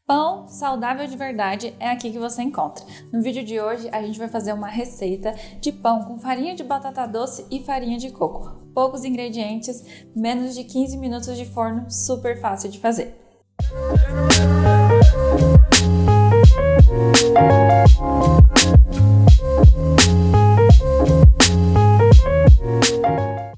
Pão saudável de verdade é aqui que você encontra. No vídeo de hoje a gente vai fazer uma receita de pão com farinha de batata doce e farinha de coco. Poucos ingredientes, menos de 15 minutos de forno, super fácil de fazer.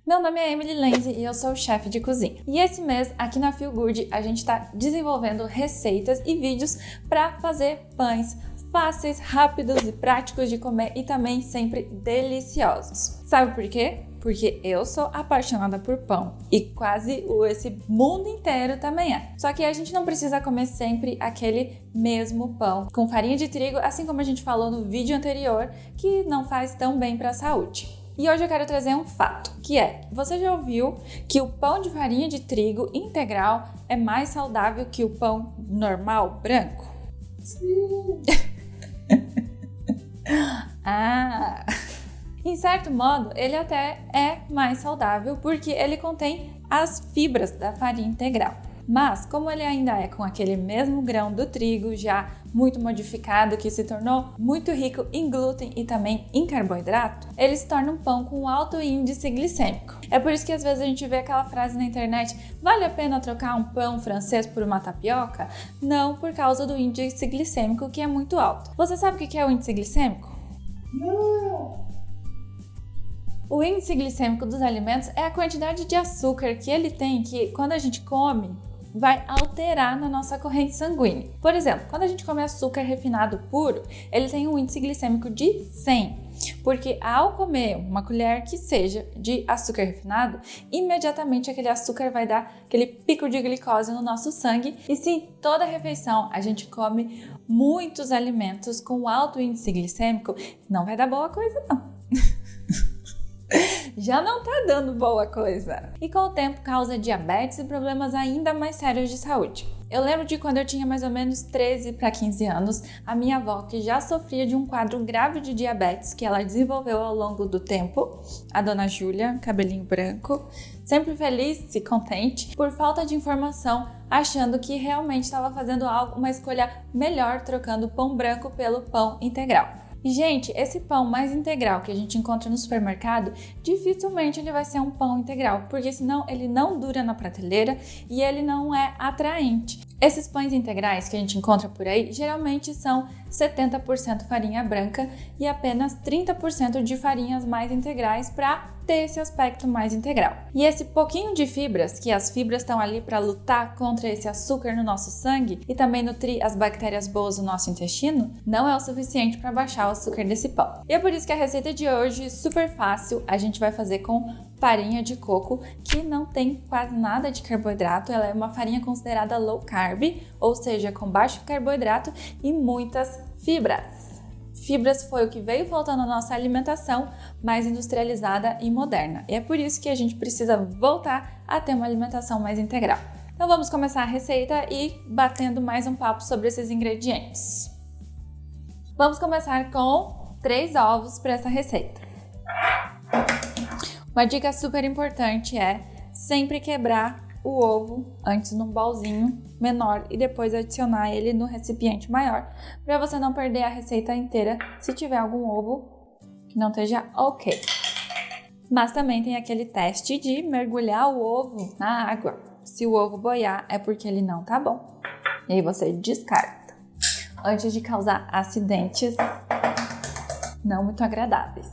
Meu nome é Emily Lenzi e eu sou chefe de cozinha. E esse mês, aqui na Feel Good, a gente está desenvolvendo receitas e vídeos para fazer pães fáceis, rápidos e práticos de comer e também sempre deliciosos. Sabe por quê? Porque eu sou apaixonada por pão e quase esse mundo inteiro também é. Só que a gente não precisa comer sempre aquele mesmo pão com farinha de trigo, assim como a gente falou no vídeo anterior, que não faz tão bem para a saúde. E hoje eu quero trazer um fato, que é, você já ouviu que o pão de farinha de trigo integral é mais saudável que o pão normal, branco? Sim! Em certo modo, ele até é mais saudável porque ele contém as fibras da farinha integral. Mas, como ele ainda é com aquele mesmo grão do trigo já muito modificado, que se tornou muito rico em glúten e também em carboidrato, ele se torna um pão com alto índice glicêmico. É por isso que às vezes a gente vê aquela frase na internet: vale a pena trocar um pão francês por uma tapioca? Não, por causa do índice glicêmico que é muito alto. Você sabe o que é o índice glicêmico? Não! O índice glicêmico dos alimentos é a quantidade de açúcar que ele tem, que quando a gente come, vai alterar na nossa corrente sanguínea. Por exemplo, quando a gente come açúcar refinado puro, ele tem um índice glicêmico de 100, porque ao comer uma colher que seja de açúcar refinado, imediatamente aquele açúcar vai dar aquele pico de glicose no nosso sangue, e se em toda refeição a gente come muitos alimentos com alto índice glicêmico, não vai dar boa coisa não. Já não tá dando boa coisa. E com o tempo causa diabetes e problemas ainda mais sérios de saúde. Eu lembro de quando eu tinha mais ou menos 13 para 15 anos, a minha avó, que já sofria de um quadro grave de diabetes que ela desenvolveu ao longo do tempo, a dona Júlia, cabelinho branco, sempre feliz e contente, por falta de informação, achando que realmente estava fazendo uma escolha melhor trocando o pão branco pelo pão integral. E, gente, esse pão mais integral que a gente encontra no supermercado, dificilmente ele vai ser um pão integral, porque senão ele não dura na prateleira e ele não é atraente. Esses pães integrais que a gente encontra por aí, geralmente são 70% farinha branca e apenas 30% de farinhas mais integrais para ter esse aspecto mais integral. E esse pouquinho de fibras, que as fibras estão ali para lutar contra esse açúcar no nosso sangue e também nutrir as bactérias boas do nosso intestino, não é o suficiente para baixar o açúcar desse pão. E é por isso que a receita de hoje, super fácil, a gente vai fazer com farinha de coco, que não tem quase nada de carboidrato. Ela é uma farinha considerada low carb, ou seja, com baixo carboidrato e muitas fibras. Fibras foi o que veio faltando na nossa alimentação mais industrializada e moderna. E é por isso que a gente precisa voltar a ter uma alimentação mais integral. Então vamos começar a receita e batendo mais um papo sobre esses ingredientes. Vamos começar com 3 ovos para essa receita. Uma dica super importante é sempre quebrar o ovo antes num bolzinho menor e depois adicionar ele no recipiente maior, para você não perder a receita inteira se tiver algum ovo que não esteja ok. Mas também tem aquele teste de mergulhar o ovo na água. Se o ovo boiar é porque ele não tá bom. E aí você descarta, antes de causar acidentes não muito agradáveis.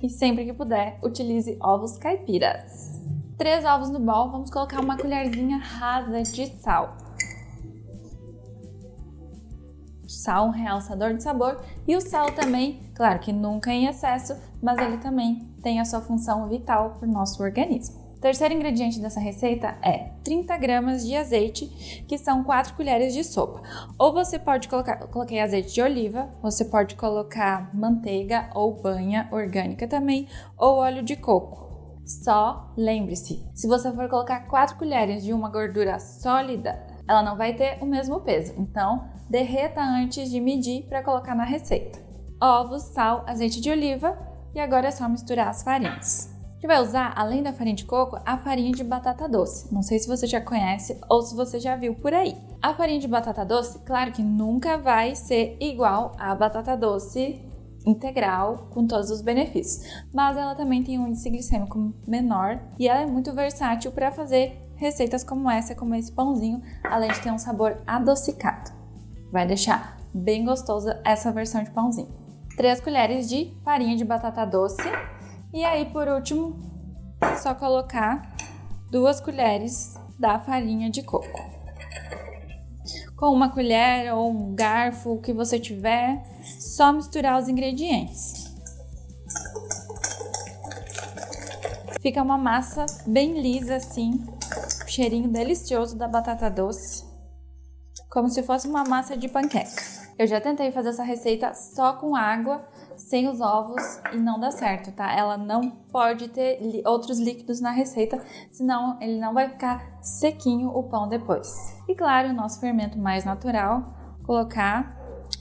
E sempre que puder, utilize ovos caipiras. 3 ovos no bol, vamos colocar uma colherzinha rasa de sal. Sal, um realçador de sabor, e o sal também, claro que nunca em excesso, mas ele também tem a sua função vital para o nosso organismo. O terceiro ingrediente dessa receita é 30 gramas de azeite, que são 4 colheres de sopa. Ou você pode colocar, eu coloquei azeite de oliva, você pode colocar manteiga ou banha orgânica também, ou óleo de coco. Só lembre-se, se você for colocar 4 colheres de uma gordura sólida, ela não vai ter o mesmo peso, então derreta antes de medir para colocar na receita. Ovos, sal, azeite de oliva e agora é só misturar as farinhas. A gente vai usar, além da farinha de coco, a farinha de batata doce. Não sei se você já conhece ou se você já viu por aí. A farinha de batata doce, claro que nunca vai ser igual à batata doce integral com todos os benefícios, mas ela também tem um índice glicêmico menor e ela é muito versátil para fazer receitas como essa, como esse pãozinho, além de ter um sabor adocicado. Vai deixar bem gostosa essa versão de pãozinho. 3 colheres de farinha de batata doce. E aí, por último, só colocar 2 colheres da farinha de coco. Com uma colher ou um garfo, o que você tiver, só misturar os ingredientes. Fica uma massa bem lisa assim, cheirinho delicioso da batata doce, como se fosse uma massa de panqueca. Eu já tentei fazer essa receita só com água, sem os ovos, e não dá certo, tá? Ela não pode ter outros líquidos na receita, senão ele não vai ficar sequinho o pão depois. E claro, o nosso fermento mais natural, colocar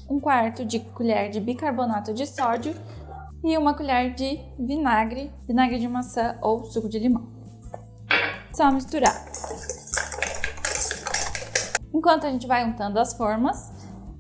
1/4 de colher de bicarbonato de sódio e 1 colher de vinagre de maçã ou suco de limão. Só misturar. Enquanto a gente vai untando as formas,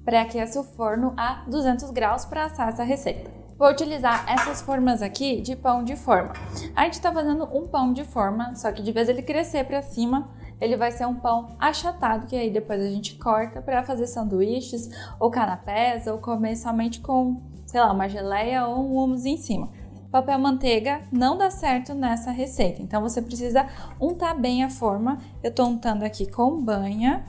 pré-aqueça o forno a 200 graus para assar essa receita. Vou utilizar essas formas aqui de pão de forma. A gente está fazendo um pão de forma, só que de vez ele crescer para cima, ele vai ser um pão achatado, que aí depois a gente corta para fazer sanduíches ou canapés ou comer somente com, sei lá, uma geleia ou um hummus em cima. Papel manteiga não dá certo nessa receita, então você precisa untar bem a forma. Eu estou untando aqui com banha.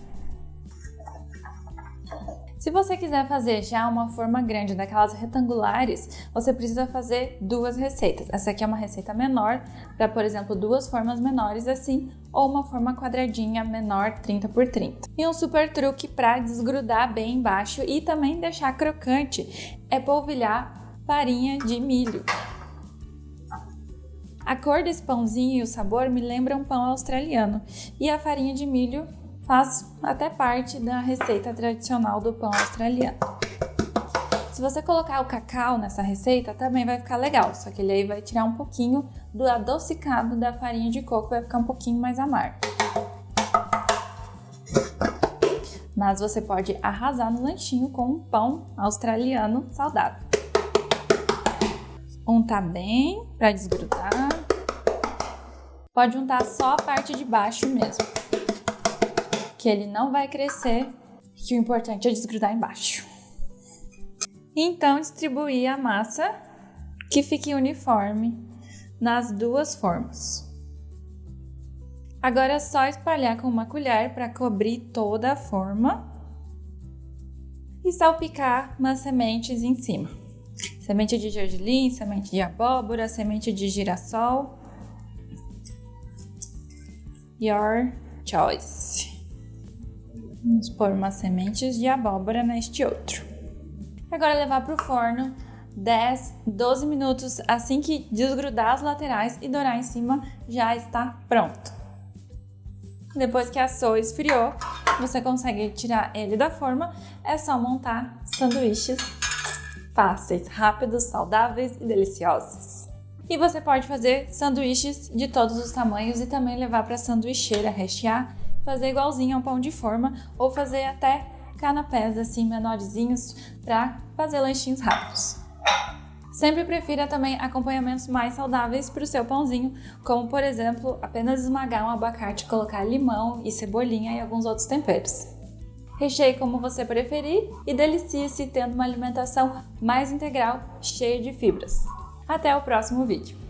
Se você quiser fazer já uma forma grande, daquelas retangulares, você precisa fazer 2 receitas. Essa aqui é uma receita menor, para, por exemplo, 2 formas menores assim, ou uma forma quadradinha menor, 30 por 30. E um super truque para desgrudar bem embaixo e também deixar crocante é polvilhar farinha de milho. A cor desse pãozinho e o sabor me lembram um pão australiano, e a farinha de milho faz até parte da receita tradicional do pão australiano. Se você colocar o cacau nessa receita, também vai ficar legal, só que ele aí vai tirar um pouquinho do adocicado da farinha de coco, vai ficar um pouquinho mais amargo. Mas você pode arrasar no lanchinho com um pão australiano saudável. Untar bem para desgrudar. Pode untar só a parte de baixo mesmo, que ele não vai crescer, que o importante é desgrudar embaixo. Então, distribuir a massa que fique uniforme nas 2 formas. Agora é só espalhar com uma colher para cobrir toda a forma e salpicar umas sementes em cima. Semente de gergelim, semente de abóbora, semente de girassol. Your choice. Vamos pôr umas sementes de abóbora neste outro. Agora levar para o forno 10, 12 minutos, assim que desgrudar as laterais e dourar em cima, já está pronto. Depois que assou e esfriou, você consegue tirar ele da forma, é só montar sanduíches fáceis, rápidos, saudáveis e deliciosos. E você pode fazer sanduíches de todos os tamanhos e também levar para a sanduicheira, rechear, fazer igualzinho ao pão de forma ou fazer até canapés assim menorzinhos para fazer lanchinhos rápidos. Sempre prefira também acompanhamentos mais saudáveis para o seu pãozinho, como por exemplo, apenas esmagar um abacate, colocar limão e cebolinha e alguns outros temperos. Recheie como você preferir e delicie-se tendo uma alimentação mais integral, cheia de fibras. Até o próximo vídeo!